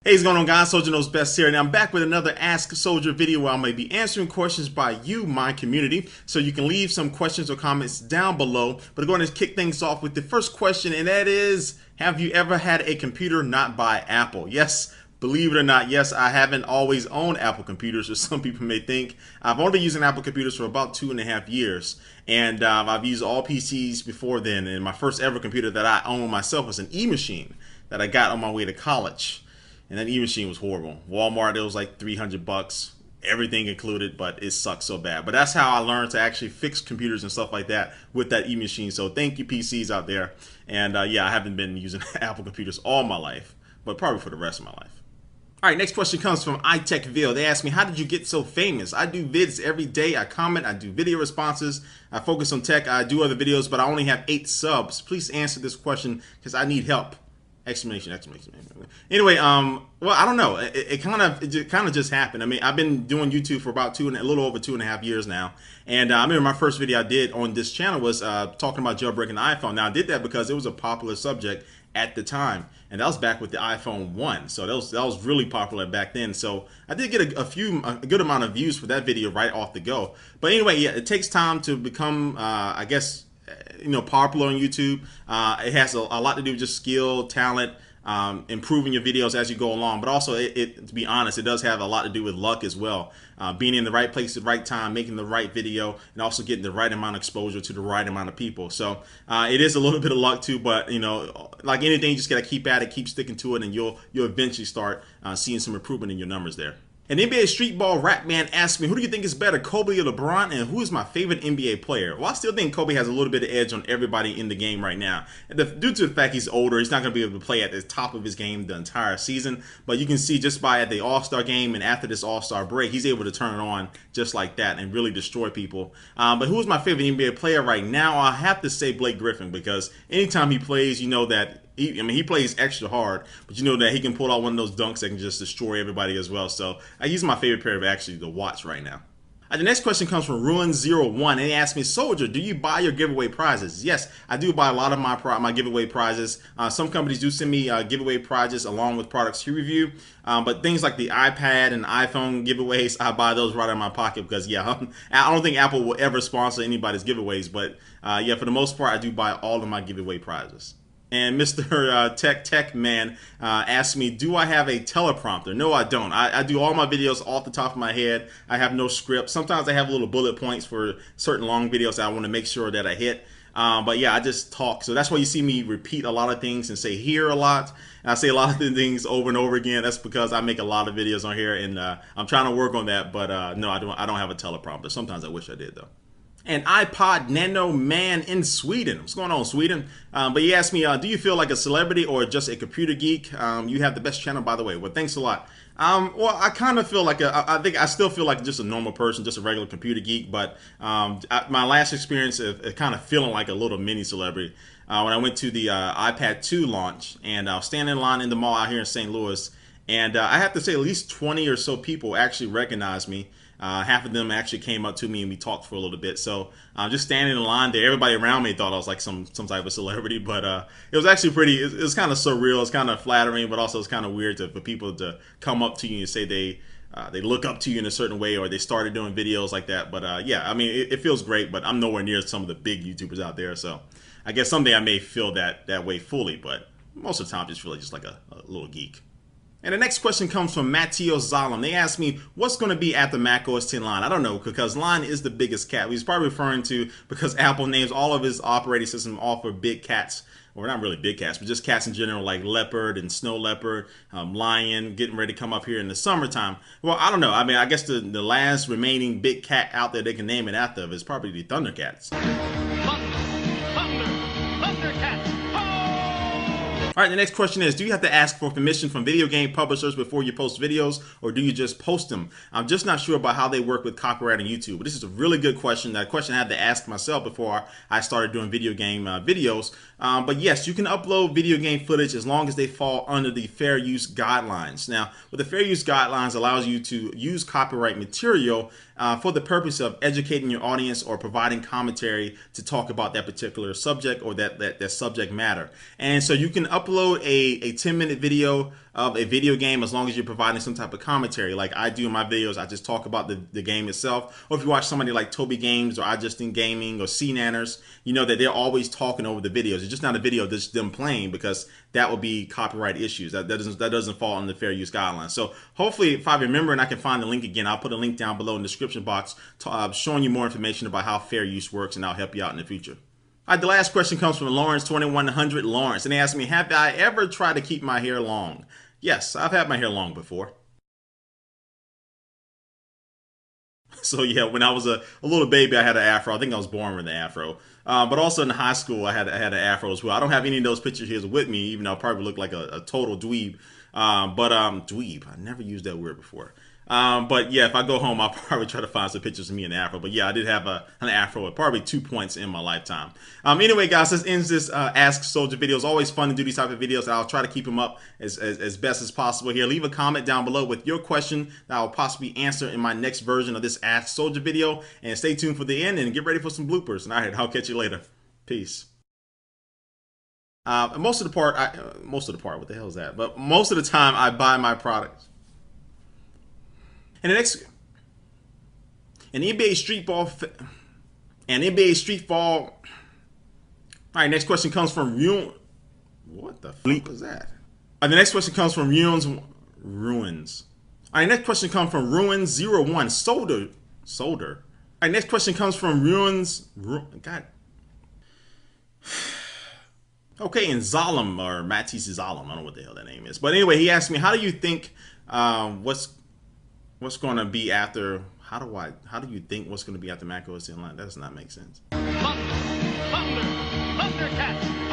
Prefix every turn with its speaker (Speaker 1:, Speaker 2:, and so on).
Speaker 1: Hey, what's going on, guys? Soldier Knows Best here, and I'm back with another Ask Soldier video where I may be answering questions by you, my community. So you can leave some questions or comments down below. But I'm going to kick things off with the first question, and that is, have you ever had a computer not by Apple? Yes, believe it or not, yes, I haven't always owned Apple computers, as some people may think. I've only been using Apple computers for about 2.5 years, and I've used all PCs before then. And my first ever computer that I owned myself was an E-machine that I got on my way to college. And that E-machine was horrible. Walmart, it was like $300, everything included, but it sucked so bad. But that's how I learned to actually fix computers and stuff like that with that E-machine. So thank you, PCs out there. And yeah, I haven't been using Apple computers all my life, but probably for the rest of my life. All right, next question comes from iTechville. They asked me, how did you get so famous? I do vids every day. I comment, I do video responses. I focus on tech. I do other videos, but I only have 8 subs. Please answer this question because I need help. Exclamation, exclamation. Anyway, well, I don't know. It kind of just happened. I mean, I've been doing YouTube for about a little over 2.5 years now. And I remember my first video I did on this channel was talking about jailbreaking the iPhone. Now, I did that because it was a popular subject at the time, and that was back with the iPhone 1. So that was really popular back then. So I did get a good amount of views for that video right off the go. But anyway, yeah, it takes time to become, I guess, popular on YouTube. It has a lot to do with just skill, talent, improving your videos as you go along. But also, to be honest, it does have a lot to do with luck as well. Being in the right place at the right time, making the right video, and also getting the right amount of exposure to the right amount of people. So it is a little bit of luck too, but like anything, you just gotta keep at it, keep sticking to it, and you'll eventually start seeing some improvement in your numbers there. An NBA Street Ball Rap Man asked me, who do you think is better, Kobe or LeBron, and who is my favorite NBA player? Well, I still think Kobe has a little bit of edge on everybody in the game right now. Due to the fact he's older, he's not going to be able to play at the top of his game the entire season. But you can see just by at the All-Star game and after this All-Star break, he's able to turn it on just like that and really destroy people. But who is my favorite NBA player right now? I have to say Blake Griffin, because anytime he plays, you know that he plays extra hard, but you know that he can pull out one of those dunks that can just destroy everybody as well. So he's my favorite player actually to watch right now. The next question comes from Ruin01, and he asked me, Soldier, do you buy your giveaway prizes? Yes, I do buy a lot of my giveaway prizes. Some companies do send me giveaway prizes along with products to review, but things like the iPad and iPhone giveaways, I buy those right out of my pocket because, yeah, I don't think Apple will ever sponsor anybody's giveaways, but yeah, for the most part, I do buy all of my giveaway prizes. And Mr. Tech Man asked me, do I have a teleprompter? No, I don't. I do all my videos off the top of my head. I have no script. Sometimes I have little bullet points for certain long videos that I want to make sure that I hit. But yeah, I just talk. So that's why you see me repeat a lot of things and say here a lot. And I say a lot of things over and over again. That's because I make a lot of videos on here, and I'm trying to work on that. But no, I don't have a teleprompter. Sometimes I wish I did, though. And iPod Nano Man in Sweden. What's going on, Sweden? But he asked me, do you feel like a celebrity or just a computer geek? You have the best channel, by the way. Well, thanks a lot. Well, I kind of feel like I think I still feel like just a normal person, just a regular computer geek. But my last experience of kind of feeling like a little mini celebrity when I went to the iPad 2 launch, and I was standing in line in the mall out here in St. Louis, and I have to say at least 20 or so people actually recognized me. Half of them actually came up to me and we talked for a little bit. So just standing in line there, everybody around me thought I was like some type of celebrity, but it was actually pretty. It was kind of surreal. It's kind of flattering, but also it's kind of weird for people to come up to you and say they look up to you in a certain way, or they started doing videos like that. But yeah, I mean, it feels great, but I'm nowhere near some of the big YouTubers out there. So I guess someday I may feel that way fully, but most of the time I just feel like a little geek. And the next question comes from Matteo Zalam. They asked me, what's going to be at the Mac OS X line? I don't know, because line is the biggest cat. He's probably referring to because Apple names all of his operating system all for big cats. Or not really big cats, but just cats in general, like leopard and snow leopard, lion, getting ready to come up here in the summertime. Well, I don't know. I mean, I guess the last remaining big cat out there they can name it after is probably the Thundercats. All right, the next question is, do you have to ask for permission from video game publishers before you post videos, or do you just post them? I'm just not sure about how they work with copyright on YouTube. But this is a really good question. That question I had to ask myself before I started doing video game videos. But yes, you can upload video game footage as long as they fall under the fair use guidelines. Now, what the fair use guidelines allows you to use copyright material for the purpose of educating your audience or providing commentary to talk about that particular subject or that subject matter. And so you can upload upload a 10-minute video of a video game as long as you're providing some type of commentary like I do in my videos. I just talk about the game itself. Or if you watch somebody like Toby Games or I Just In Gaming or C Nanners, you know that they're always talking over the videos. It's just not a video of just them playing, because that would be copyright issues. That doesn't fall under the fair use guidelines. So hopefully, if I remember and I can find the link again, I'll put a link down below in the description box showing you more information about how fair use works, and I'll help you out in the future. All right, the last question comes from Lawrence2100 Lawrence, and they asked me, have I ever tried to keep my hair long? Yes, I've had my hair long before. So yeah, when I was a little baby, I had an afro. I think I was born with an afro. But also in high school, I had an afro as well. I don't have any of those pictures here with me, even though I probably look like a total dweeb. Dweeb, I never used that word before. But yeah, if I go home, I'll probably try to find some pictures of me in the afro. But yeah, I did have an afro at probably 2 points in my lifetime. Anyway, guys, this ends this Ask Soldier video. It's always fun to do these type of videos. I'll try to keep them up as best as possible here. Leave a comment down below with your question that I'll possibly answer in my next version of this Ask Soldier video. And stay tuned for the end and get ready for some bloopers. And all right, I'll catch you later. Peace. Most of the part, what the hell is that? But most of the time, I buy my products. And the next, an NBA Street Ball, All right, next question comes from Ruin. What the fuck was that? The next question comes from Ruins. All right, next question comes from Ruins01 Solder. All right, next question comes from God. Okay, and Zalem or Matisse Zalem. I don't know what the hell that name is. But anyway, he asked me, how do you think what's going to be after? How do you think what's going to be after macOS 10 Live? That does not make sense. Thundercats.